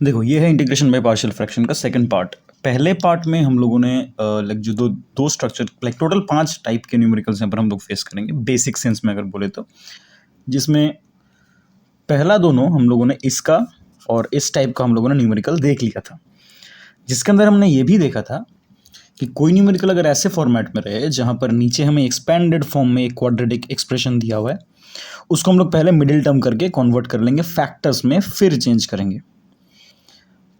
देखो ये है इंटीग्रेशन बाय पार्शियल फ्रैक्शन का सेकंड पार्ट। पहले पार्ट में हम लोगों ने लाइक जो दो दो स्ट्रक्चर लाइक टोटल 5 टाइप के न्यूमेरिकल्स यहाँ पर हम लोग फेस करेंगे बेसिक सेंस में अगर बोले तो, जिसमें पहला दोनों हम लोगों ने इसका और इस टाइप का हम लोगों ने न्यूमेरिकल देख लिया था, जिसके अंदर हमने ये भी देखा था कि कोई न्यूमेरिकल अगर ऐसे फॉर्मेट में रहे जहाँ पर नीचे हमें एक्सपेंडेड फॉर्म में एक क्वाड्रेटिक एक्सप्रेशन दिया हुआ है, उसको हम लोग पहले मिडिल टर्म करके कन्वर्ट कर लेंगे फैक्टर्स में, फिर चेंज करेंगे।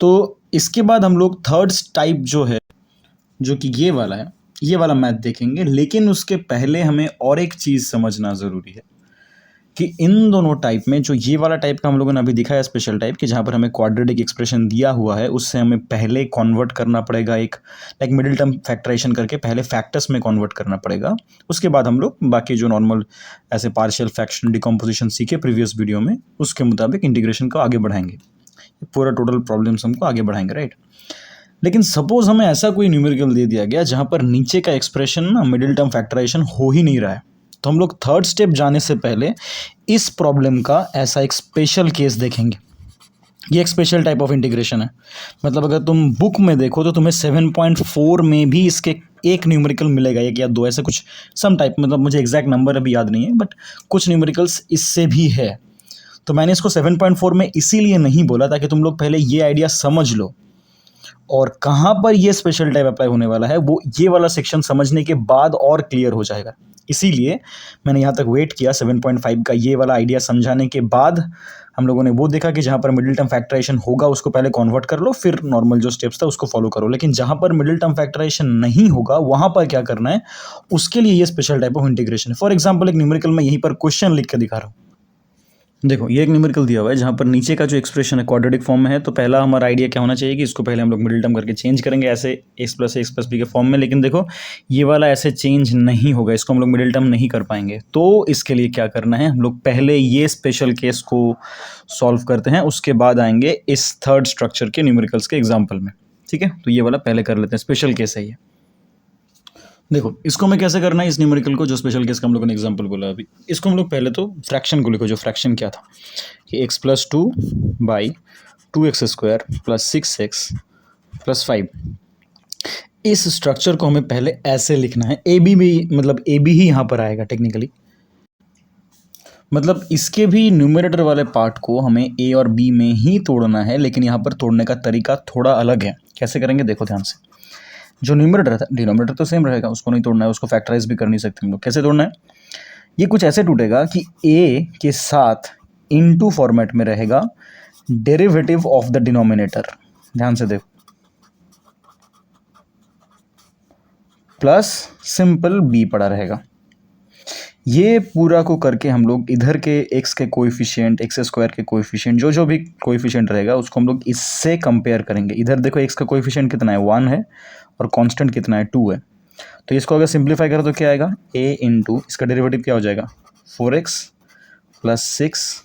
तो इसके बाद हम लोग थर्ड टाइप जो है, जो कि ये वाला है, ये वाला मैथ देखेंगे। लेकिन उसके पहले हमें और एक चीज़ समझना ज़रूरी है कि इन दोनों टाइप में जो ये वाला टाइप का हम लोगों ने अभी दिखाया स्पेशल टाइप, कि जहाँ पर हमें क्वाड्रेटिक एक्सप्रेशन दिया हुआ है, उससे हमें पहले कन्वर्ट करना पड़ेगा एक लाइक मिडिल टर्म फैक्टराइजेशन करके पहले फैक्टर्स में कन्वर्ट करना पड़ेगा। उसके बाद हम लोग बाकी जो नॉर्मल ऐसे पार्शियल फ्रैक्शन डिकम्पोजिशन सीखे प्रीवियस वीडियो में, उसके मुताबिक इंटीग्रेशन को आगे बढ़ाएंगे। पूरा टोटल प्रॉब्लम्स हमको आगे बढ़ाएंगे, राइट। लेकिन सपोज हमें ऐसा कोई न्यूमेरिकल दे दिया गया जहाँ पर नीचे का एक्सप्रेशन ना मिडिल टर्म फैक्टराइजेशन हो ही नहीं रहा है, तो हम लोग थर्ड स्टेप जाने से पहले इस प्रॉब्लम का ऐसा एक स्पेशल केस देखेंगे। ये एक स्पेशल टाइप ऑफ इंटीग्रेशन है। मतलब अगर तुम बुक में देखो तो तुम्हें 7.4 में भी इसके एक न्यूमेरिकल मिलेगा, एक या दो ऐसे कुछ सम टाइप, मतलब मुझे एग्जैक्ट नंबर अभी याद नहीं है, बट कुछ न्यूमेरिकल्स इससे भी है। तो मैंने इसको 7.4 में इसीलिए नहीं बोला ताकि तुम लोग पहले ये आइडिया समझ लो, और कहाँ पर ये स्पेशल टाइप अप्लाई होने वाला है वो ये वाला सेक्शन समझने के बाद और क्लियर हो जाएगा। इसीलिए मैंने यहाँ तक वेट किया 7.5 का ये वाला आइडिया समझाने के बाद हम लोगों ने वो देखा कि जहाँ पर मिडिल टर्म फैक्टराइजेशन होगा उसको पहले कन्वर्ट कर लो, फिर नॉर्मल जो स्टेप्स था उसको फॉलो करो। लेकिन जहाँ पर मिडिल टर्म फैक्टराइजेशन नहीं होगा वहाँ पर क्या करना है, उसके लिए ये स्पेशल टाइप ऑफ इंटीग्रेशन है। फॉर एग्जाम्पल एक न्यूमेरिकल में यहीं पर क्वेश्चन लिख के दिखा रहा हूँ। देखो ये एक न्यूमेरिकल दिया हुआ है जहाँ पर नीचे का जो एक्सप्रेशन है क्वाड्रेटिक फॉर्म में है, तो पहला हमारा आइडिया क्या होना चाहिए कि इसको पहले हम लोग मिडिल टर्म करके चेंज करेंगे ऐसे x+a+b के फॉर्म में। लेकिन देखो ये वाला ऐसे चेंज नहीं होगा, इसको हम लोग मिडिल टर्म नहीं कर पाएंगे। तो इसके लिए क्या करना है, हम लोग पहले ये स्पेशल केस को सॉल्व करते हैं, उसके बाद आएंगे इस थर्ड स्ट्रक्चर के न्यूमेरिकल्स के एग्जाम्पल में। ठीक है, तो ये वाला पहले कर लेते हैं, स्पेशल केस है ये। देखो इसको हमें कैसे करना है, इस न्यूमेरिकल को जो स्पेशल केस का हम लोगों ने एग्जांपल बोला अभी, इसको हम लोग पहले तो फ्रैक्शन को लिखो। जो फ्रैक्शन क्या था कि x+2/2x² + 6x + 5। इस स्ट्रक्चर को हमें पहले ऐसे लिखना है। ए बी भी मतलब ए बी ही यहाँ पर आएगा टेक्निकली, मतलब इसके भी न्यूमरेटर वाले पार्ट को हमें ए और बी में ही तोड़ना है। लेकिन यहाँ पर तोड़ने का तरीका थोड़ा अलग है। कैसे करेंगे देखो ध्यान से। जो न्यूमरेटर था, डिनोमिनेटर तो सेम रहेगा, उसको नहीं तोड़ना है, उसको फैक्टराइज भी कर नहीं सकते हम लोग। कैसे तोड़ना है, ये कुछ ऐसे टूटेगा कि ए के साथ इनटू फॉर्मेट में रहेगा डेरिवेटिव ऑफ द डिनोमिनेटर, ध्यान से देखो, प्लस सिंपल बी पड़ा रहेगा। ये पूरा को करके हम लोग इधर के x के कोएफिशिएंट, x² के कोएफिशिएंट, जो भी कोएफिशिएंट रहेगा उसको हम लोग इससे कंपेयर करेंगे। इधर देखो x का कोएफिशिएंट कितना है, 1 है, और कांस्टेंट कितना है, 2 है। तो इसको अगर सिंप्लीफाई करें तो क्या आएगा, a इंटू इसका डेरिवेटिव क्या हो जाएगा, 4x + 6,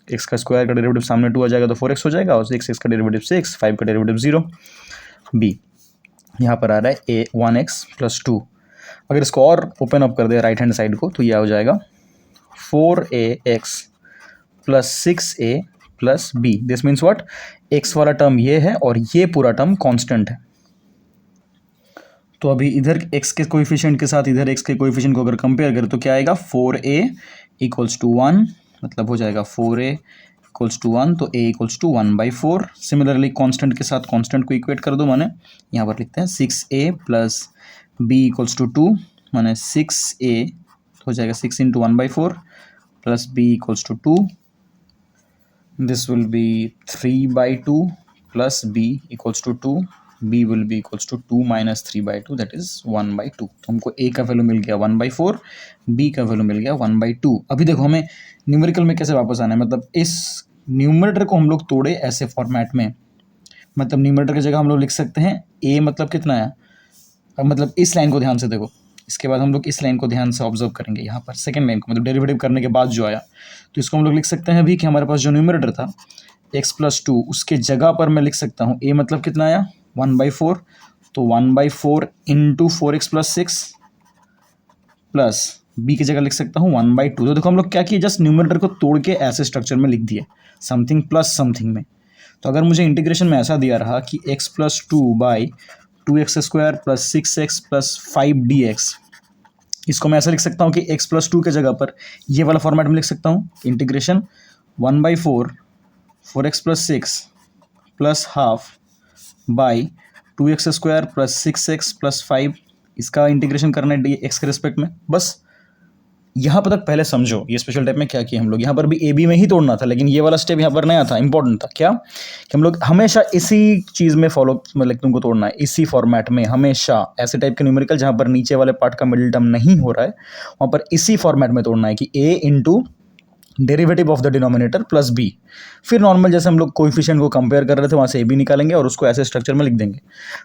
x का स्क्वायर का डेरिवेटिव सामने 2 आ जाएगा तो 4x हो जाएगा, और 6 का डेरिवेटिव 6, 5 का डेरिवेटिव 0। b यहाँ पर आ रहा है a 1x + 2। अगर इसको और ओपन अप कर दे राइट हैंड साइड को तो यह हो जाएगा 4ax + 6a + b। This means what, x वाला टर्म ये है और ये पूरा टर्म कांस्टेंट है। तो अभी इधर x के कोएफिशिएंट के साथ इधर x के कोएफिशिएंट को अगर कंपेयर करें तो क्या आएगा, 4a = 1, मतलब हो जाएगा 4a = 1, तो a = 1/4। सिमिलरली कांस्टेंट के साथ कांस्टेंट को इक्वेट कर दो, माने यहाँ पर लिखते हैं 6a + b = 2, माने 6a हो जाएगा 6 × 1/4 + b = 2। This will B 3/2 + b = 2। b will be equals to 2 - 3/2, that is 1/2। तो हमको a का वैल्यू मिल गया 1/4, b का वैल्यू मिल गया 1/2। अभी देखो हमें न्यूमेरिकल में कैसे वापस आना है, मतलब इस न्यूमरेटर को हम लोग तोड़े ऐसे फॉर्मेट में, मतलब न्यूमरेटर की जगह हम लोग लिख सकते हैं a मतलब कितना है, अब मतलब इस लाइन को ध्यान से देखो। इसके बाद हम लोग इस लाइन को ध्यान से ऑब्जर्व करेंगे, यहाँ पर सेकेंड लाइन को, मतलब डेरिवेटिव करने के बाद जो आया, तो इसको हम लोग लिख सकते हैं अभी कि हमारे पास जो न्यूमरेटर था x + 2, उसके जगह पर मैं लिख सकता हूँ a मतलब कितना आया, 1/4, तो 1/4 × 4x + 6 प्लस b की जगह लिख सकता हूँ 1/2। तो देखो हम लोग क्या किए, जस्ट न्यूमरेटर को तोड़ के ऐसे स्ट्रक्चर में लिख दिए, समथिंग प्लस समथिंग में। तो अगर मुझे इंटीग्रेशन में ऐसा दिया रहा कि x plus 2/2x² plus 6x plus 5dx, इसको मैं ऐसा लिख सकता हूँ कि x प्लस 2 के जगह पर ये वाला फॉर्मेट में लिख सकता हूँ, integration 1/4 4x plus 6 plus half by 2x² plus 6x plus 5, इसका इंटीग्रेशन करना है x के रिस्पेक्ट में। बस यहाँ पर तक पहले समझो ये स्पेशल टाइप में क्या किया हम लोग। यहाँ पर भी ए बी में ही तोड़ना था, लेकिन ये वाला स्टेप यहाँ पर नया था, इंपॉर्टेंट था। क्या कि हम लोग हमेशा इसी चीज़ में फॉलो मतलब तुमको तोड़ना है, इसी फॉर्मेट में हमेशा ऐसे टाइप के न्यूमेरिकल जहाँ पर नीचे वाले पार्ट का मिडिल टर्म नहीं हो रहा है वहाँ पर इसी फॉर्मेट में तोड़ना है कि A into derivative of the denominator plus B. फिर नॉर्मल जैसे हम लोग कोएफिशिएंट को कंपेयर कर रहे थे वहाँ से ए बी निकालेंगे और उसको ऐसे स्ट्रक्चर में लिख देंगे।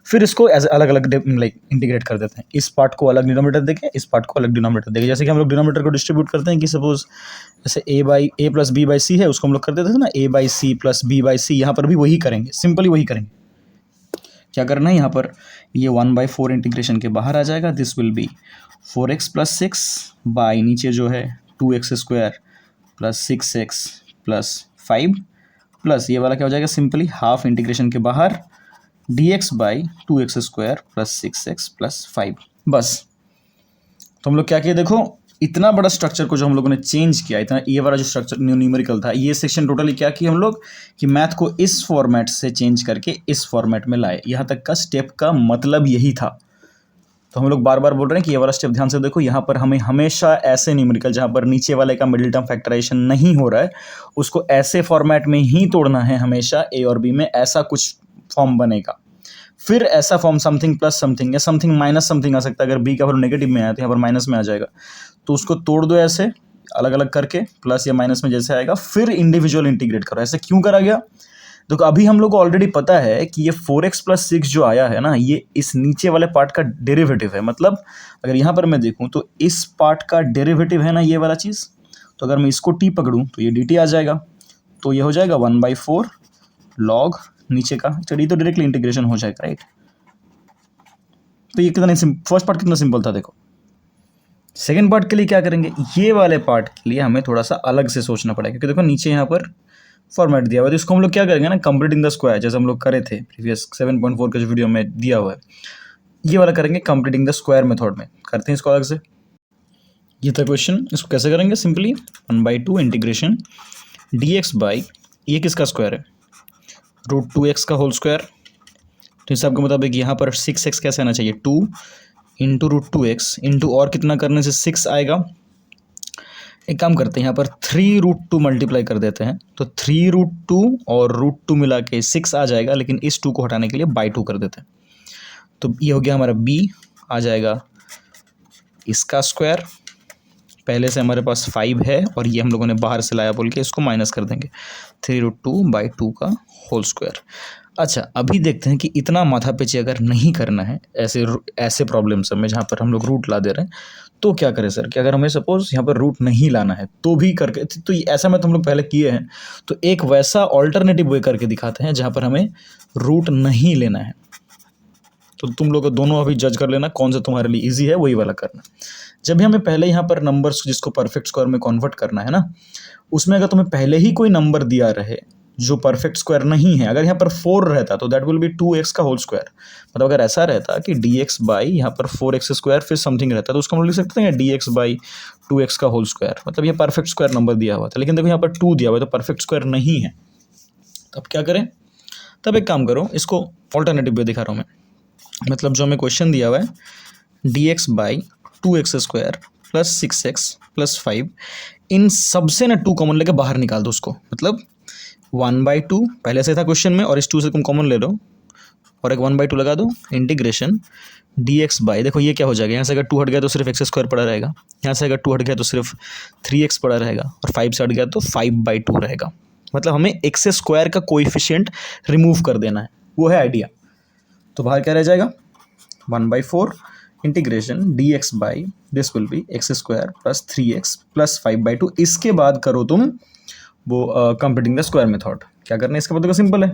फिर इसको ऐसे अलग अलग लाइक इंटीग्रेट कर देते हैं, इस पार्ट को अलग डिनोमिनेटर देके इस पार्ट को अलग डिनोमिनेटर देके। जैसे कि हम लोग डिनोमिनेटर को डिस्ट्रीब्यूट करते हैं कि सपोज जैसे A plus B by C है, उसको हम लोग कर देते थे ना A by C plus B by C. यहाँ पर भी वही करेंगे, सिंपली वही करेंगे। क्या करना है यहाँ पर, ये 1/4 इंटीग्रेशन के बाहर आ जाएगा, this will B 4x plus 6 by नीचे जो है 2x² plus 6x plus 5 plus ये वाला क्या हो जाएगा, सिंपली हाफ इंटीग्रेशन के बाहर dx by 2x² plus 6x plus 5। बस तो हम लोग क्या किए, देखो इतना बड़ा स्ट्रक्चर को जो हम लोगों ने चेंज किया, इतना ये वाला जो स्ट्रक्चर न्यूमेरिकल था, ये सेक्शन टोटली क्या किया हम लोग कि मैथ को इस फॉर्मेट से चेंज करके इस फॉर्मेट में लाए। यहाँ तक का स्टेप का मतलब यही था। तो हम लोग बार बार बोल रहे हैं कि ये वाला स्टेप ध्यान से देखो। यहाँ पर हमें हमेशा ऐसे न्यूमेरिकल जहाँ पर नीचे वाले का मिडिल टर्म फैक्टराइजेशन नहीं हो रहा है उसको ऐसे फॉर्मेट में ही तोड़ना है हमेशा। ए और बी में ऐसा कुछ फॉर्म बनेगा, फिर ऐसा फॉर्म समथिंग प्लस समथिंग या समथिंग माइनस समथिंग आ सकता है। अगर बी का वैल्यू नेगेटिव में आया तो यहाँ पर माइनस में आ जाएगा, तो उसको तोड़ दो ऐसे अलग अलग करके, प्लस या माइनस में जैसे आएगा फिर इंडिविजुअल इंटीग्रेट करो। ऐसे क्यों करा गया, देखो अभी हम लोग को ऑलरेडी पता है कि ये 4x प्लस 6 जो आया है ना, ये इस नीचे वाले पार्ट का डेरिवेटिव है। मतलब अगर यहाँ पर मैं देखूँ तो इस पार्ट का डेरिवेटिव है ना ये वाला चीज़, तो अगर मैं इसको t पकड़ूँ तो ये dt आ जाएगा, तो ये हो जाएगा 1/4 लॉग नीचे का। चलिए तो डायरेक्टली इंटीग्रेशन हो जाएगा, राइट। तो ये कितना फर्स्ट पार्ट कितना सिंपल था। देखो सेकेंड पार्ट के लिए क्या करेंगे, ये वाले पार्ट के लिए हमें थोड़ा सा अलग से सोचना पड़ेगा, क्योंकि देखो नीचे यहाँ पर फॉर्मेट दिया हुआ है, तो इसको हम लोग क्या करेंगे ना, कंप्लीटिंग द स्क्वायर, जैसे हम लोग करे थे प्रीवियस 7.4 के जो वीडियो में दिया हुआ है, ये वाला करेंगे कंप्लीटिंग द स्क्वायर मेथड में। करते हैं इसको अलग से, ये था क्वेश्चन। इसको कैसे करेंगे, सिंपली 1/2 इंटीग्रेशन dx बाई ये किसका स्क्वायर है, √2x का होल स्क्वायर। तो हिसाब के मुताबिक यहाँ पर 6x कैसे आना चाहिए, 2 इंटू √2x इंटू और कितना करने से 6 आएगा। एक काम करते हैं यहाँ पर 3√2 मल्टीप्लाई कर देते हैं, तो 3√2 और √2 मिला के 6 आ जाएगा, लेकिन इस 2 को हटाने के लिए बाई 2 कर देते हैं। तो ये हो गया हमारा b, आ जाएगा इसका स्क्वायर। पहले से हमारे पास 5 है और ये हम लोगों ने बाहर से लाया बोल के इसको माइनस कर देंगे, 3√2/2 का होल स्क्वायर। अच्छा अभी देखते हैं कि इतना माथा पेची अगर नहीं करना है ऐसे प्रॉब्लम सब में जहाँ पर हम लोग रूट ला दे रहे हैं, तो क्या करें सर कि अगर हमें सपोज यहाँ पर रूट नहीं लाना है तो भी करके, तो ऐसा में तो हम लोग पहले किए हैं, तो एक वैसा ऑल्टरनेटिव वे करके दिखाते हैं जहाँ पर हमें रूट नहीं लेना है। तो तुम लोग दोनों अभी जज कर लेना कौन सा तुम्हारे लिए ईजी है, वही वाला करना। जब भी हमें पहले यहाँ पर नंबर्स जिसको परफेक्ट स्क्वायर में कन्वर्ट करना है ना, उसमें अगर तुम्हें पहले ही कोई नंबर दिया रहे जो परफेक्ट स्क्वायर नहीं है, अगर यहाँ पर 4 रहता तो दैट विल बी 2x का होल स्क्वायर। मतलब अगर ऐसा रहता कि dx बाई यहाँ पर 4x² फिर समथिंग रहता तो उसको हम लोग लिख सकते हैं dx बाई 2x का होल स्क्वायर, मतलब ये परफेक्ट स्क्वायर नंबर दिया हुआ था। लेकिन देखो यहाँ पर 2 दिया हुआ है तो परफेक्ट स्क्वायर नहीं है, तब क्या करें, तब एक काम करो, इसको ऑल्टरनेटिव वे दिखा रहा हूँ मैं। मतलब जो हमें क्वेश्चन दिया हुआ है dx by 2x² plus 6x plus 5, इन सबसे ना 2 कॉमन लेके बाहर निकाल दो उसको। मतलब 1/2 पहले से था क्वेश्चन में और इस 2 से तुम कॉमन ले लो और एक 1/2 लगा दो, इंटीग्रेशन dx बाई, देखो ये क्या हो जाएगा, यहाँ से अगर 2 हट गया तो सिर्फ x² पड़ा रहेगा, यहाँ से अगर 2 हट गया तो सिर्फ 3x पड़ा रहेगा, और 5 से हट गया तो 5/2 रहेगा। मतलब हमें x² का कोएफिशिएंट रिमूव कर देना है, वो है आइडिया। तो बाहर क्या रह जाएगा, 1/4 integration dx by this will B x² plus 3x plus 5/2। इसके बाद करो तुम वो कंप्लीटिंग द स्क्वायर मेथड। क्या करना है इसका मतलब सिंपल है,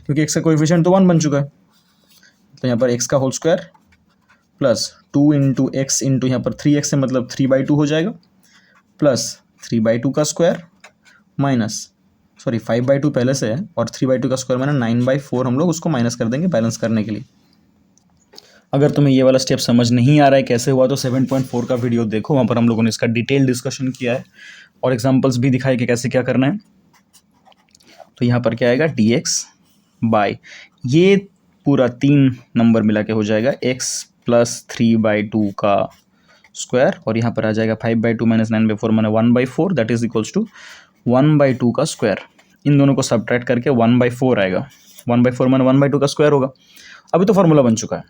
क्योंकि x का कोएफिशिएंट तो 1 बन चुका है, तो यहाँ पर x का whole square plus 2 into X into यहाँ पर 3x है, मतलब 3/2 हो जाएगा, प्लस 3/2 का स्क्वायर माइनस सॉरी 5/2 पहले से है और 3/2 का स्क्वायर माने 9/4 हम लोग उसको माइनस कर देंगे बैलेंस करने के लिए। अगर तुम्हें ये वाला स्टेप समझ नहीं आ रहा है कैसे हुआ तो 7.4 का वीडियो देखो, वहाँ पर हम लोगों ने इसका डिटेल डिस्कशन किया है और एग्जाम्पल्स भी दिखाए कि कैसे क्या करना है। तो यहाँ पर क्या आएगा dx बाय ये पूरा 3 नंबर मिला के हो जाएगा x प्लस 3/2 का स्क्वायर और यहाँ पर आ जाएगा 5/2 माइनस 9/4 माने 1/4 दैट इज इक्वल्स टू 1/2 का स्क्वायर। इन दोनों को सब्ट्रैक्ट करके 1/4 आएगा। 1/4 माने 1/2 का स्क्वायर होगा। अभी तो फॉर्मूला बन चुका है।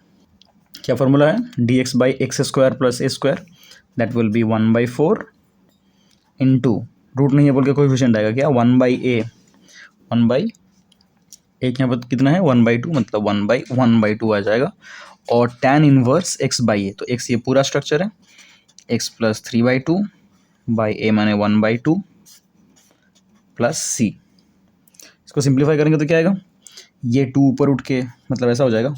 क्या फॉर्मूला है? dx by X square plus A square that will be 1/4 into root नहीं है बोल के कोएफिशिएंट आएगा क्या 1/a 1/, एक यहाँ पर कितना है 1/2 मतलब 1/2 आ जाएगा और tan इनवर्स x बाई ए, तो x ये पूरा स्ट्रक्चर है x प्लस 3/2 बाई ए माने 1/2 प्लस c। इसको सिंप्लीफाई करेंगे तो क्या आएगा, ये 2 ऊपर उठ के मतलब ऐसा हो जाएगा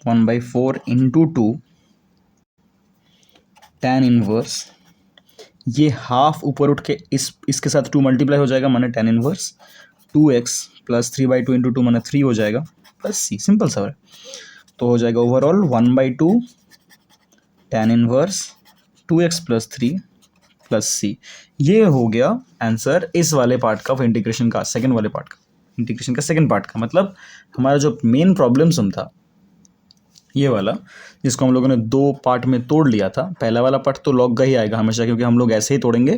1/4 इंटू 2 tan इनवर्स, ये हाफ ऊपर उठ के इसके साथ 2 मल्टीप्लाई हो जाएगा माने tan inverse 2x plus 3/2 into 2 माने 3 हो जाएगा प्लस c। सिंपल सा है। तो हो जाएगा overall 1/2 tan inverse 2x plus 3 plus c। ये हो गया आंसर इस वाले पार्ट का, इंटीग्रेशन का सेकंड वाले पार्ट का, इंटीग्रेशन का सेकंड पार्ट का। मतलब हमारा जो मेन प्रॉब्लम सम था ये वाला, जिसको हम लोगों ने 2 पार्ट में तोड़ लिया था। पहला वाला पार्ट तो लॉग का ही आएगा हमेशा, क्योंकि हम लोग ऐसे ही तोड़ेंगे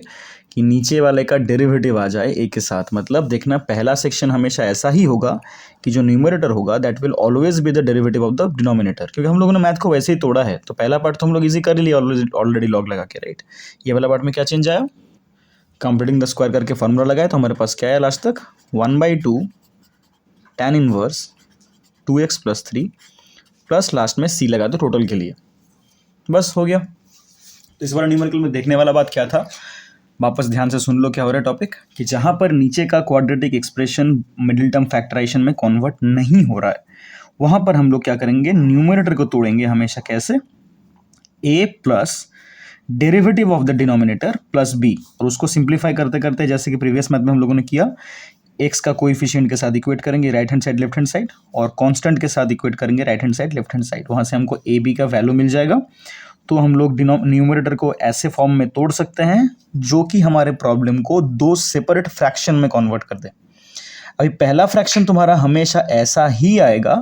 कि नीचे वाले का डेरिवेटिव आ जाए एक के साथ। मतलब देखना पहला सेक्शन हमेशा ऐसा ही होगा कि जो न्यूमरेटर होगा that will always be the derivative of the denominator, क्योंकि हम लोगों ने मैथ को वैसे ही तोड़ा है। तो पहला पार्ट तो हम लोग इजी कर ही लिया ऑलरेडी लॉग लगा के, राइट। ये वाला पार्ट में क्या चेंज आया, कंप्लीटिंग द स्क्वायर करके फॉर्मूला लगाया तो हमारे पास क्या है लास्ट तक 1/2 tan inverse 2x plus 3 plus last में c लगा दो टोटल के लिए, बस हो गया। तो इस वाला न्यूमेरिकल में देखने वाला बात क्या था, वापस ध्यान से सुन लो क्या हो रहा है टॉपिक, कि जहाँ पर नीचे का quadratic expression middle term factorisation में कन्वर्ट नहीं हो रहा है, वहाँ पर हम लोग क्या करेंगे, न्यूमरेटर को तोड़ेंगे हमेशा कैसे, a plus derivative of the denominator plus b, और उसको सिंप्लीफाई करते करते जैसे कि प्रीवियस मैथ में हम लोगों ने किया, x का कोएफिशिएंट के साथ इक्वेट करेंगे right hand side left hand side, और कांस्टेंट के साथ इक्वेट करेंगे right hand side left hand side. वहाँ से हमको a b का वैल्यू मिल जाएगा। तो हम लोग न्यूमरेटर को ऐसे फॉर्म में तोड़ सकते हैं जो कि हमारे प्रॉब्लम को 2 सेपरेट फ्रैक्शन में कन्वर्ट कर दे। अभी पहला फ्रैक्शन तुम्हारा हमेशा ऐसा ही आएगा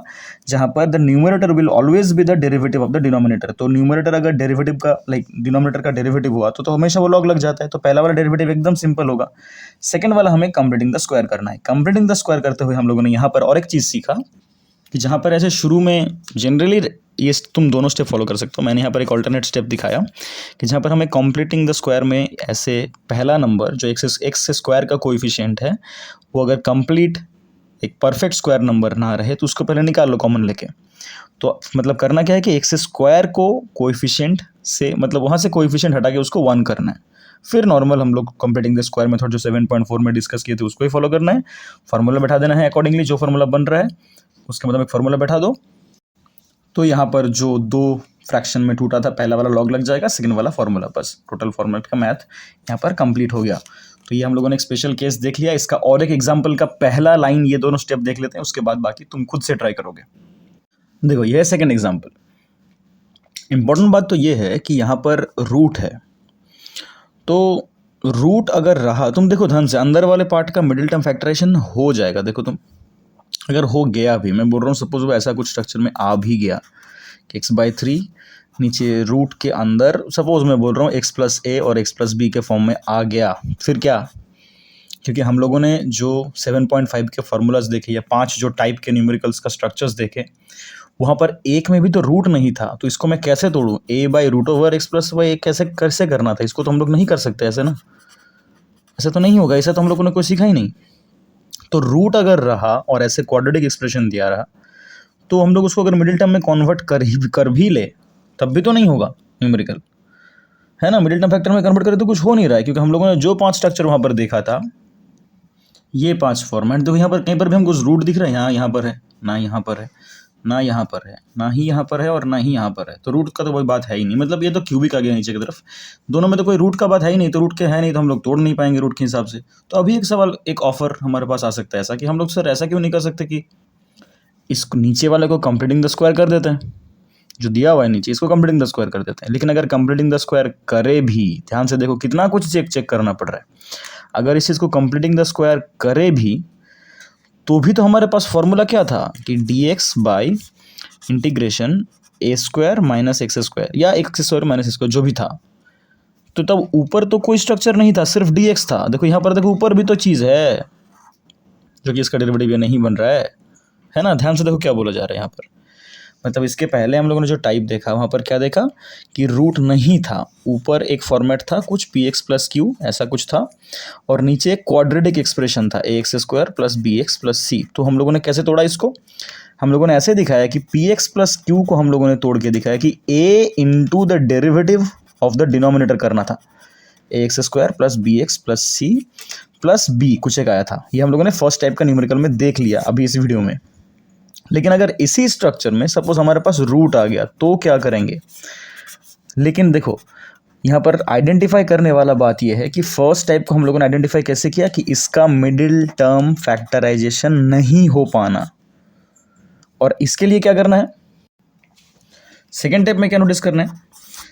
जहां पर the numerator will always be the derivative of the denominator. तो न्यूमरेटर अगर डेरिवेटिव का डिनोमिनेटर का डेरिवेटिव हुआ तो हमेशा वो लॉग लग जाता है। तो पहला वाला डेरिवेटिव एकदम सिंपल होगा। सेकंड वाला हमें कंप्लीटिंग द स्क्वायर करना है। कंप्लीटिंग द स्क्वायर करते हुए हम लोगों ने यहाँ पर और एक चीज़ सीखा कि जहाँ पर ऐसे शुरू में जनरली ये तुम दोनों स्टेप फॉलो कर सकते हो, मैंने यहाँ पर एक ऑल्टरनेट स्टेप दिखाया कि जहाँ पर हमें कंप्लीटिंग द स्क्वायर में ऐसे पहला नंबर जो एक्स स्क्वायर का कोएफिशिएंट है वो अगर कंप्लीट एक परफेक्ट स्क्वायर नंबर ना रहे तो उसको पहले निकाल लो कॉमन लेके। तो मतलब करना क्या है कि एक्स स्क्वायर को कोएफिशिएंट से मतलब वहाँ से कोएफिशिएंट हटा के उसको 1 करना है। फिर नॉर्मल हम लोग कंप्लीटिंग द स्क्वायर मेथड जो 7.4 में डिस्कस किए थे उसको ही फॉलो करना है। फार्मूला बैठा देना है अकॉर्डिंगली, जो फार्मूला बन रहा है उसके मतलब एक फार्मूला बैठा दो। तो यहाँ पर जो 2 फ्रैक्शन में टूटा था पहला वाला लॉग लग जाएगा, सेकंड वाला फार्मूला, बस टोटल फॉर्मेट का मैथ यहाँ पर कंप्लीट हो गया। तो ये हम लोगों ने एक स्पेशल केस देख लिया। इसका और एक एग्जाम्पल का पहला लाइन ये दोनों स्टेप देख लेते हैं, उसके बाद बाकी तुम खुद से ट्राई करोगे। देखो ये है सेकंड एग्जाम्पल। इंपॉर्टेंट बात तो ये है कि यहाँ पर रूट है, तो रूट अगर रहा, तुम देखो ध्यान से, अंदर वाले पार्ट का मिडिल टर्म फैक्टराइजेशन हो जाएगा। देखो तुम अगर हो गया भी, मैं बोल रहा हूँ सपोज वो ऐसा कुछ स्ट्रक्चर में आ भी गया कि x/3 नीचे रूट के अंदर, सपोज मैं बोल रहा हूँ x प्लस a और x प्लस b के फॉर्म में आ गया, फिर क्या, क्योंकि हम लोगों ने जो 7.5 के फार्मूलाज देखे या 5 जो टाइप के न्यूमेरिकल्स का स्ट्रक्चर्स देखे, वहाँ पर एक में भी तो रूट नहीं था। तो इसको मैं कैसे तोड़ूँ, a/√x प्लस y कैसे करना था, इसको तो हम लोग नहीं कर सकते ऐसे ना, ऐसे तो नहीं होगा, ऐसा तो हम लोगों ने कोई सीखा ही नहीं। तो रूट अगर रहा और ऐसे क्वाड्रेटिक एक्सप्रेशन दिया रहा तो हम लोग उसको अगर मिडिल टर्म में कन्वर्ट कर भी ले तब भी तो नहीं होगा न्यूमेरिकल, है ना। मिडिल टर्म फैक्टर में कन्वर्ट करे तो कुछ हो नहीं रहा है, क्योंकि हम लोगों ने जो 5 स्ट्रक्चर वहाँ पर देखा था, ये 5 फॉर्मेट, देखो यहाँ पर कहीं पर भी हमको रूट दिख रहा है, यहाँ पर है ना, यहाँ पर है ना यहाँ पर है, ना ही यहाँ पर है और ना ही यहाँ पर है, तो रूट का तो कोई बात है ही नहीं। मतलब ये तो क्यूबिक आ गया नीचे की तरफ, दोनों में तो कोई रूट का बात है ही नहीं, तो रूट के है नहीं तो हम लोग तोड़ नहीं पाएंगे रूट के हिसाब से। तो अभी एक सवाल, एक ऑफर हमारे पास आ सकता है ऐसा कि हम लोग सर ऐसा क्यों नहीं कर सकते कि इस नीचे वाले को कंप्लीटिंग द स्क्वायर कर देते हैं, जो दिया हुआ है नीचे इसको कंप्लीटिंग द स्क्वायर कर देते हैं। लेकिन अगर कंप्लीटिंग द स्क्वायर करे भी, ध्यान से देखो कितना कुछ चेक करना पड़ रहा है, अगर इस चीज़ को कंप्लीटिंग द स्क्वायर करे भी तो भी तो हमारे पास फॉर्मूला क्या था कि dx by integration A square minus X square या एक्स स्क्वायर माइनस स्क्वायर जो भी था। तो तब ऊपर तो कोई स्ट्रक्चर नहीं था, सिर्फ dx था। देखो यहाँ पर देखो ऊपर भी तो चीज़ है जो कि इसका डेरिवेटिव ये नहीं बन रहा है ना। ध्यान से देखो क्या बोला जा रहा है यहाँ पर। मतलब इसके पहले हम लोगों ने जो टाइप देखा वहाँ पर क्या देखा कि रूट नहीं था, ऊपर एक फॉर्मेट था कुछ पी एक्स प्लस क्यू ऐसा कुछ था, और नीचे एक क्वाड्रेटिक एक्सप्रेशन था A X square plus B X plus C. तो हम लोगों ने कैसे तोड़ा इसको, हम लोगों ने ऐसे दिखाया कि पी एक्स प्लस क्यू को हम लोगों ने तोड़ के दिखाया कि A into the derivative of the denominator करना था, A X square plus B X plus C plus B कुछ एक आया था। ये हम लोगों ने फर्स्ट टाइप का न्यूमेरिकल में देख लिया अभी इस वीडियो में। लेकिन अगर इसी स्ट्रक्चर में सपोज हमारे पास रूट आ गया तो क्या करेंगे। लेकिन देखो यहाँ पर आइडेंटिफाई करने वाला बात यह है कि फर्स्ट टाइप को हम लोगों ने आइडेंटिफाई कैसे किया कि इसका मिडिल टर्म फैक्टराइजेशन नहीं हो पाना, और इसके लिए क्या करना है, सेकेंड टाइप में क्या नोटिस करना है,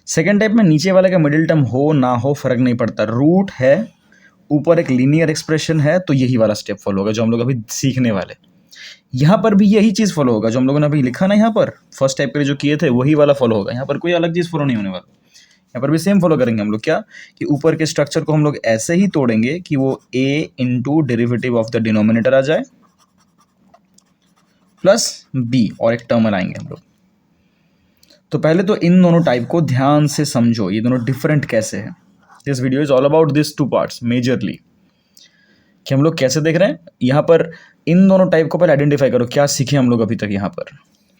सेकेंड टाइप में नीचे वाले का मिडिल टर्म हो ना हो फर्क नहीं पड़ता, रूट है ऊपर एक लीनियर एक्सप्रेशन है, तो यही वाला स्टेप फॉलो होगा जो हम लोग अभी सीखने वाले। यहाँ पर भी यही चीज़ फॉलो होगा जो हम लोगों ने अभी लिखा ना, यहाँ पर फर्स्ट टाइप के लिए जो किए थे वही वाला फॉलो होगा। यहाँ पर कोई अलग चीज़ फॉलो नहीं होने वाला, यहाँ पर भी सेम फॉलो करेंगे हम लोग। क्या कि ऊपर के स्ट्रक्चर को हम लोग ऐसे ही तोड़ेंगे कि वो a into derivative of the denominator आ जाए प्लस b, और एक टर्म लाएंगे हम लोग। तो पहले तो इन दोनों टाइप को ध्यान से समझो, ये दोनों डिफरेंट कैसे हैं। This video is all about this two parts majorly, कि हम लोग कैसे देख रहे हैं। यहाँ पर इन दोनों टाइप को पहले आइडेंटिफाई करो, क्या सीखे हम लोग अभी तक। यहाँ पर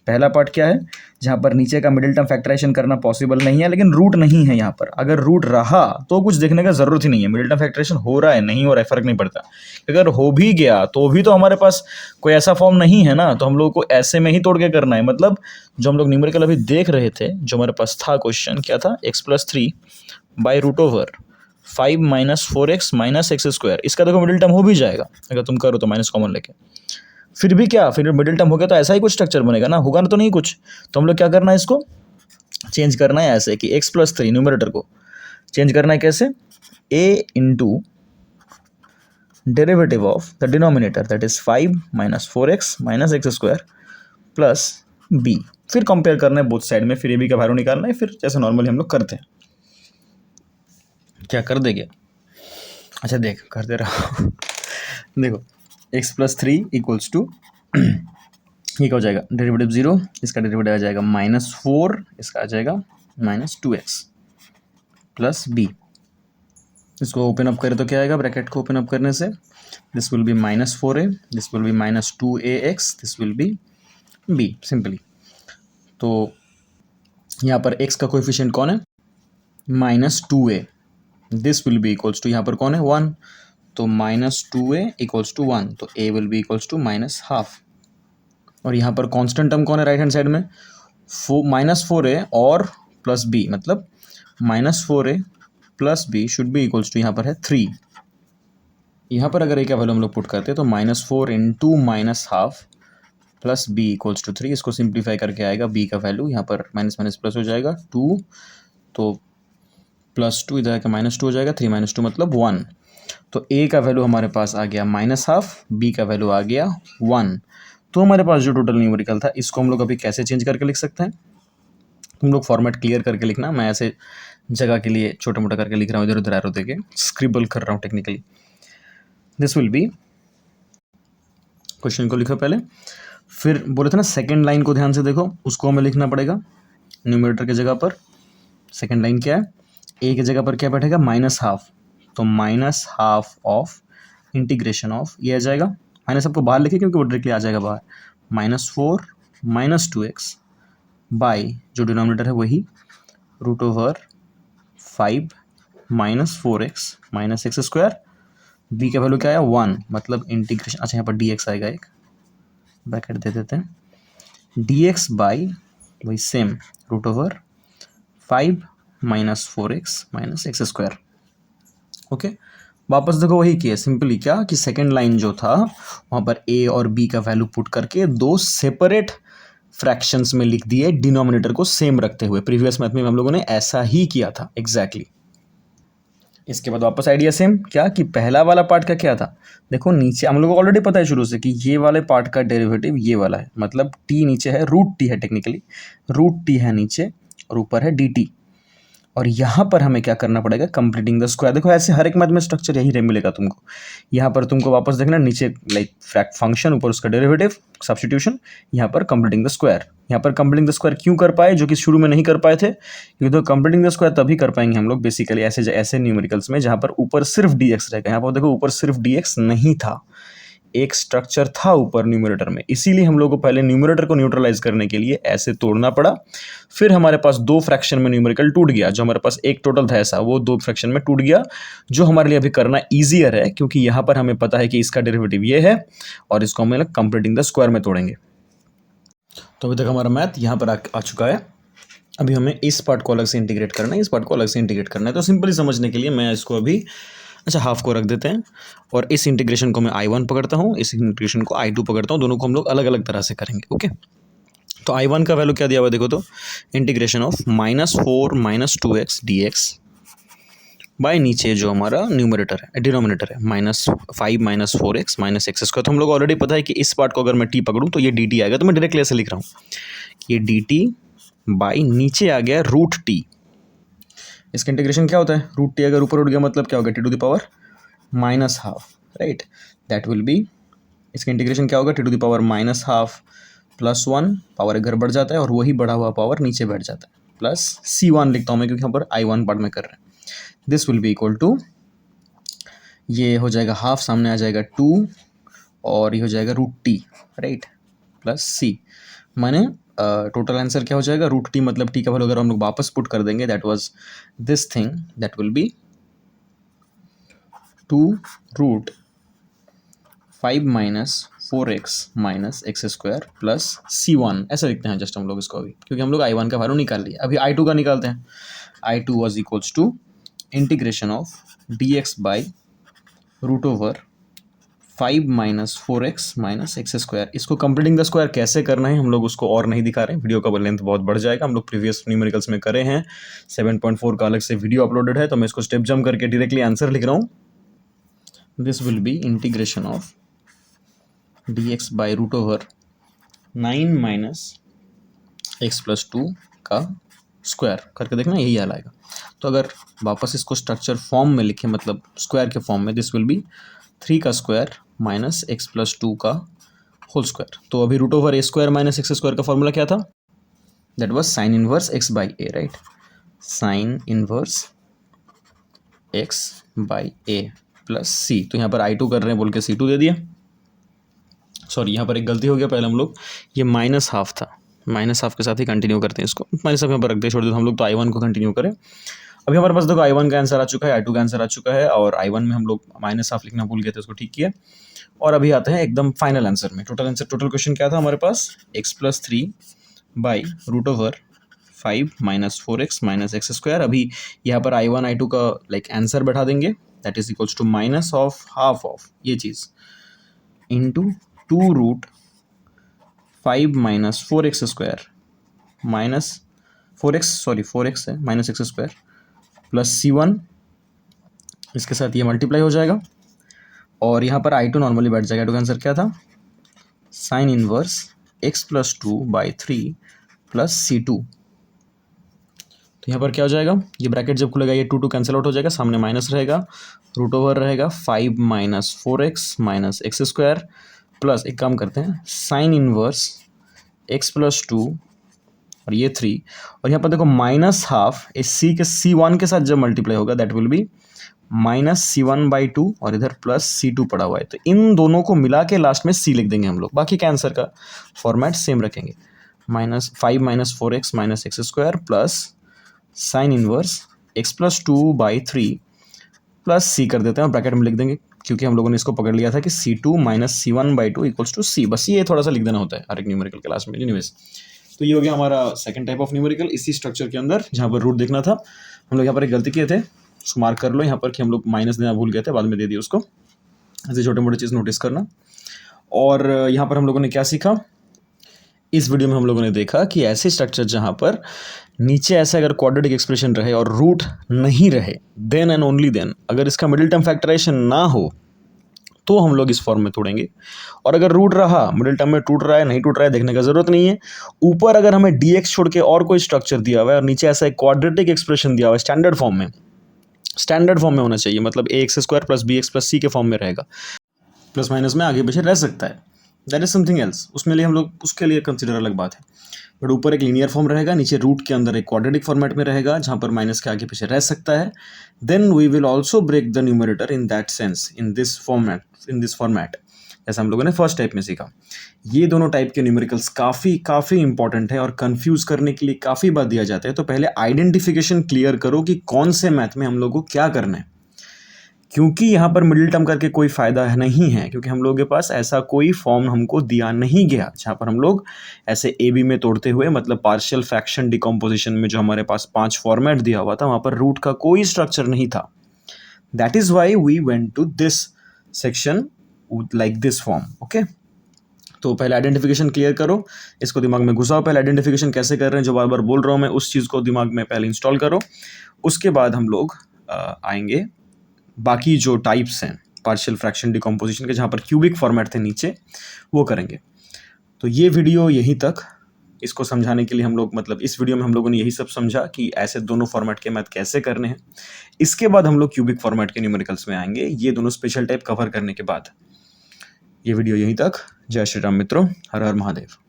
पहला पार्ट क्या है, जहाँ पर नीचे का मिडिल टर्म फैक्टराइजेशन करना पॉसिबल नहीं है, लेकिन रूट नहीं है यहाँ पर। अगर रूट रहा तो कुछ देखने का जरूरत ही नहीं है, मिडिल टर्म फैक्टराइजेशन हो रहा है नहीं हो रहा है फर्क नहीं पड़ता। अगर हो भी गया तो भी तो हमारे पास कोई ऐसा फॉर्म नहीं है ना, तो हम लोग को ऐसे में ही तोड़ के करना है। मतलब जो हम लोग न्यूमेरिकल अभी देख रहे थे, जो हमारे पास था क्वेश्चन क्या था, X plus 3 by root over 5 minus 4x minus X square, इसका देखो मिडिल टर्म हो भी जाएगा अगर तुम करो तो माइनस कॉमन लेके। फिर भी क्या, फिर मिडिल टर्म हो गया तो ऐसा ही कुछ स्ट्रक्चर बनेगा ना, होगा ना तो नहीं कुछ। तो हम लोग क्या करना है, इसको चेंज करना है ऐसे कि x प्लस 3 न्यूमरेटर को चेंज करना है कैसे, a into derivative of the denominator that is 5 minus 4x minus X square plus b। फिर कंपेयर करना है बोथ साइड में, फिर ए बी का वैल्यू निकालना है, फिर जैसे नॉर्मली हम लोग करते हैं। क्या कर देंगे, अच्छा देख कर दे रहा हूँ देखो x प्लस 3 इक्वल्स टू ये क्या हो जाएगा, डेरिवेटिव 0, इसका डेरिवेटिव आ जाएगा -4, इसका आ जाएगा -2x प्लस b। इसको ओपन अप करें तो क्या आएगा, ब्रैकेट को ओपन अप करने से this will be -4a, this will be -2ax, this will be b simply. तो यहाँ पर x का कोएफिशिएंट कौन है, -2a, this will be equals to यहाँ पर कौन है 1, तो -2a इक्वल्स टू 1, तो a will be equals to -12। और यहाँ पर कांस्टेंट टर्म कौन है राइट हैंड साइड में, -4a और प्लस b, मतलब -4a प्लस b should be equals to यहाँ पर है 3। यहाँ पर अगर a का वैल्यू हम लोग पुट करते हैं तो -4 into -12 plus b equals to 3। इसको सिंप्लीफाई करके आएगा b का वैल्यू, यहाँ पर माइनस माइनस प्लस हो जाएगा 2, तो +2 इधर आके -2 हो जाएगा, 3 - 2 मतलब 1। तो a का वैल्यू हमारे पास आ गया -12, b का वैल्यू आ गया 1। तो हमारे पास जो टोटल न्यूमेरिकल था इसको हम लोग अभी कैसे चेंज करके लिख सकते हैं, तुम लोग फॉर्मेट क्लियर करके लिखना, मैं ऐसे जगह के लिए छोटा मोटा करके लिख रहा हूँ, इधर उधर एरो देके स्क्रिबल कर रहा हूँ technically. This will B, question को लिखो पहले, फिर बोले थे ना सेकेंड लाइन को ध्यान से देखो, उसको हमें लिखना पड़ेगा न्यूमरेटर की जगह पर। सेकेंड लाइन क्या है, a की जगह पर क्या बैठेगा -12, तो -12 ऑफ इंटीग्रेशन ऑफ ये आ जाएगा, माइनस आपको बाहर लिखे क्योंकि वो डायरेक्टली आ जाएगा बाहर, -4 -2x बाई जो डिनोमिनेटर है वही √5 -4x minus X square, b का वैल्यू क्या आया 1, मतलब इंटीग्रेशन, अच्छा यहाँ पर dx आएगा, एक ब्रैकेट दे देते हैं, dx बाई वही same root over 5 minus 4x minus X square. Okay, वापस देखो वही किया सिंपली क्या कि सेकेंड लाइन जो था वहाँ पर a और b का वैल्यू पुट करके दो सेपरेट फ्रैक्शंस में लिख दिए डिनोमिनेटर को सेम रखते हुए। प्रीवियस मैथ में हम लोगों ने ऐसा ही किया था एग्जैक्टली। इसके बाद वापस आइडिया सेम क्या कि पहला वाला पार्ट का क्या था, देखो नीचे हम लोगों को ऑलरेडी पता है शुरू से कि ये वाले पार्ट का डेरिवेटिव ये वाला है, मतलब t नीचे है, रूट t है टेक्निकली, रूट t है नीचे और ऊपर है dt। और यहाँ पर हमें क्या करना पड़ेगा, कंप्लीटिंग द स्क्वायर। देखो ऐसे हर एक मैथ में स्ट्रक्चर यही मिलेगा तुमको। यहाँ पर तुमको वापस देखना नीचे लाइक फंक्शन, ऊपर उसका डेरिवेटिव सब्स्टिट्यूशन, यहाँ पर कंप्लीटिंग द स्क्वायर। यहाँ पर कंप्लीटिंग द स्क्वायर क्यों कर पाए, जो कि शुरू में नहीं कर पाए थे, क्योंकि तो कंप्लीटिंग द स्क्वायर तभी कर पाएंगे हम लोग बेसिकली ऐसे न्यूमेरिकल्स में जहाँ पर ऊपर सिर्फ dx रहेगा। यहाँ पर देखो ऊपर सिर्फ dx नहीं था, एक स्ट्रक्चर था ऊपर न्यूमरेटर में, इसीलिए हम लोग को पहले न्यूमरेटर को न्यूट्रलाइज करने के लिए ऐसे तोड़ना पड़ा। फिर हमारे पास दो फ्रैक्शन में न्यूमेरिकल टूट गया, जो हमारे पास एक टोटल था ऐसा वो दो फ्रैक्शन में टूट गया, जो हमारे लिए अभी करना ईजियर है क्योंकि यहाँ पर हमें पता है कि इसका डेरिवेटिव ये है और इसको हम लोग कंप्लीटिंग द स्क्वायर में तोड़ेंगे। तो अभी तक हमारा मैथ यहाँ पर आ चुका है। अभी हमें इस पार्ट को अलग से इंटीग्रेट करना है, इस पार्ट को अलग से इंटीग्रेट करना है। तो सिंपली समझने के लिए मैं इसको अभी अच्छा हाफ को रख देते हैं और इस इंटीग्रेशन को मैं I1 पकड़ता हूँ, इस इंटीग्रेशन को I2 पकड़ता हूँ, दोनों को हम लोग अलग अलग तरह से करेंगे। ओके, तो I1 का वैल्यू क्या दिया हुआ देखो, तो integration of -4 - 2x dx bye नीचे जो हमारा न्यूमरेटर है डिनोमिनेटर है -5 - 4x माइनस एक्स स्क्वायर। तो हम लोग ऑलरेडी पता है कि इस पार्ट को अगर मैं t पकड़ूँ तो ये dt आएगा, तो मैं डायरेक्टली ऐसे लिख रहा हूँ कि ये dt बाई नीचे आ गया रूट t। इसका इंटीग्रेशन क्या होता है, रूट t अगर ऊपर उठ गया मतलब क्या होगा, t to the power -12, right, that will be, इसका इंटीग्रेशन क्या होगा, t to the power -12 + 1, power एक घर बढ़ जाता है और वही बढ़ा हुआ पावर नीचे बैठ जाता है, प्लस c1 लिखता हूँ मैं क्योंकि यहाँ पर I1 पार्ट में कर रहे हैं। This will be equal to, ये हो जाएगा हाफ, सामने आ जाएगा 2 और ये हो जाएगा root t, right, plus c। माने टोटल आंसर क्या हो जाएगा, रूट t मतलब t का वैल्यू अगर हम लोग वापस पुट कर देंगे, that was this thing, that will be 2 root 5 - 4x minus X square plus c1, ऐसे लिखते हैं जस्ट हम लोग इसको अभी, क्योंकि हम लोग I1 का वैल्यू निकाल लिया। अभी I2 का निकालते हैं। I2 was equals to integration of dx by root over 5 - 4x minus X square. इसको कंप्लीटिंग द स्क्वायर कैसे करना है हम लोग उसको और नहीं दिखा रहे हैं, वीडियो का लेंथ बहुत बढ़ जाएगा। हम लोग प्रीवियस न्यूमेरिकल्स में करे हैं, 7.4 का अलग से वीडियो अपलोडेड है, तो मैं इसको स्टेप जंप करके डायरेक्टली आंसर लिख रहा हूँ। This will be integration of dx by root over 9 - x + 2 का स्क्वायर करके देखना, यही हाल आएगा। तो अगर वापस इसको स्ट्रक्चर फॉर्म में लिखें, मतलब स्क्वायर के फॉर्म में, दिस विल बी 3 का स्क्वायर माइनस x + 2 का होल स्क्वायर। तो अभी root over a² minus X square का फॉर्मूला क्या था, that was sine inverse x by a, right, sine inverse x by a plus c। तो यहाँ पर I2 कर रहे हैं बोल के c2 दे दिया, सॉरी यहाँ पर एक गलती हो गया, पहले हम लोग ये -12 था, -12 के साथ ही कंटिन्यू करते हैं इसको, -12 यहाँ पर रख दे, छोड़ दे, हम लोग तो I1 को कंटिन्यू करें। अभी हमारे पास देखो I1 का आंसर आ चुका है, I2 का आंसर आ चुका है, और I1 में हम लोग -12 लिखना भूल गए थे, उसको ठीक किया। और अभी आते हैं एकदम फाइनल आंसर में। टोटल क्वेश्चन क्या था हमारे पास, x + 3 by root over 5 - 4x minus X square. अभी यहाँ पर I1 I2 का लाइक आंसर बैठा देंगे, that is equals to -12 of ये चीज़ into 2 root 5 - 4x square minus 4x है minus X square plus c1, इसके साथ ये मल्टीप्लाई हो जाएगा और यहाँ पर I2 नॉर्मली बैठ जाएगा। I2 का आंसर क्या था, sign inverse x + 2 by 3 plus c2। तो यहाँ पर क्या हो जाएगा, ये ब्रैकेट जब खुलेगा ये 2 कैंसिल आउट हो जाएगा, सामने माइनस रहेगा, रूट ओवर रहेगा 5 - 4x minus X square plus, एक काम करते हैं, साइन इनवर्स x + 2 और ये 3, और यहाँ पर देखो -12 इस c के c1 के साथ जब मल्टीप्लाई होगा, दैट विल बी -c1/2 और इधर प्लस c2 पड़ा हुआ है। तो इन दोनों को मिला के लास्ट में c लिख देंगे हम लोग, बाकी के आंसर का फॉर्मेट सेम रखेंगे, -5 - 4x minus X square plus sign inverse x + 2/3 plus c कर देते हैं और ब्रैकेट में लिख देंगे क्योंकि हम लोगों ने इसको पकड़ लिया था कि C2 minus C1/2 equals to C, बस ये थोड़ा सा लिख देना होता है हर एक न्यूमेरिकल क्लास में। एनीवेज, तो ये हो गया हमारा सेकंड टाइप ऑफ न्यूमेरिकल इसी स्ट्रक्चर के अंदर, जहाँ पर रूट देखना था। हम लोग यहाँ पर एक गलती किए थे, उसको मार्क कर लो यहाँ पर कि हम लोग माइनस देना भूल गए थे, बाद में दे दिए उसको। ऐसे छोटे मोटे चीज़ नोटिस करना। और यहाँ पर हम लोगों ने क्या सीखा, इस वीडियो में हम लोगों ने देखा कि ऐसे स्ट्रक्चर जहाँ पर नीचे ऐसा अगर क्वाड्रेटिक एक्सप्रेशन रहे और रूट नहीं रहे, देन एंड ओनली देन, अगर इसका मिडिल टर्म फैक्टराइजेशन ना हो तो हम लोग इस फॉर्म में तोड़ेंगे। और अगर रूट रहा, मिडिल टर्म में टूट रहा है नहीं टूट रहा है देखने का जरूरत नहीं है। ऊपर अगर हमें dx छोड़ के और कोई स्ट्रक्चर दिया हुआ है और नीचे ऐसा एक क्वाड्रेटिक एक्सप्रेशन दिया हुआ है स्टैंडर्ड फॉर्म में होना चाहिए, मतलब ax² + bx + c के फॉर्म में रहेगा, प्लस माइनस में आगे पीछे रह सकता है, दैट इज समथिंग एल्स, उसमें लिए हम लोग उसके लिए कंसिडर अलग बात है। बट ऊपर एक लीनियर फॉर्म रहेगा, नीचे रूट के अंदर एक क्वाड्रेटिक फॉर्मेट में रहेगा जहाँ पर माइनस के आगे पीछे रह सकता है। Then we will also break the numerator in that sense in this format, जैसा हम लोगों ने फर्स्ट टाइप में सीखा। ये दोनों टाइप के न्यूमेरिकल्स काफ़ी इंपॉर्टेंट है और कंफ्यूज करने के लिए काफ़ी बात दिया जाता है। तो पहले आइडेंटिफिकेशन क्लियर करो कि कौन से मैथ में हम लोग को क्या करना है, क्योंकि यहाँ पर मिडिल टर्म करके कोई फ़ायदा नहीं है, क्योंकि हम लोगों के पास ऐसा कोई फॉर्म हमको दिया नहीं गया जहाँ पर हम लोग ऐसे ए बी में तोड़ते हुए, मतलब पार्शियल फ्रैक्शन डिकम्पोजिशन में जो हमारे पास 5 फॉर्मेट दिया हुआ था वहाँ पर रूट का कोई स्ट्रक्चर नहीं था। That is why we went to this section like this form. Okay, तो पहले आइडेंटिफिकेशन क्लियर करो, इसको दिमाग में घुसाओ। पहले आइडेंटिफिकेशन कैसे कर रहे हैं जो बार बार बोल रहा हूँ मैं, उस चीज़ को दिमाग में पहले इंस्टॉल करो। उसके बाद हम लोग आएंगे बाकी जो टाइप्स हैं पार्शियल फ्रैक्शन डिकम्पोजिशन के, जहाँ पर क्यूबिक फॉर्मेट थे नीचे, वो करेंगे। तो ये वीडियो यहीं तक, इसको समझाने के लिए हम लोग, मतलब इस वीडियो में हम लोगों ने यही सब समझा कि ऐसे दोनों फॉर्मेट के मैथ कैसे करने हैं। इसके बाद हम लोग क्यूबिक फॉर्मेट के न्यूमेरिकल्स में आएंगे, ये दोनों स्पेशल टाइप कवर करने के बाद। ये वीडियो यहीं तक। जय श्री राम मित्रों, हर हर महादेव।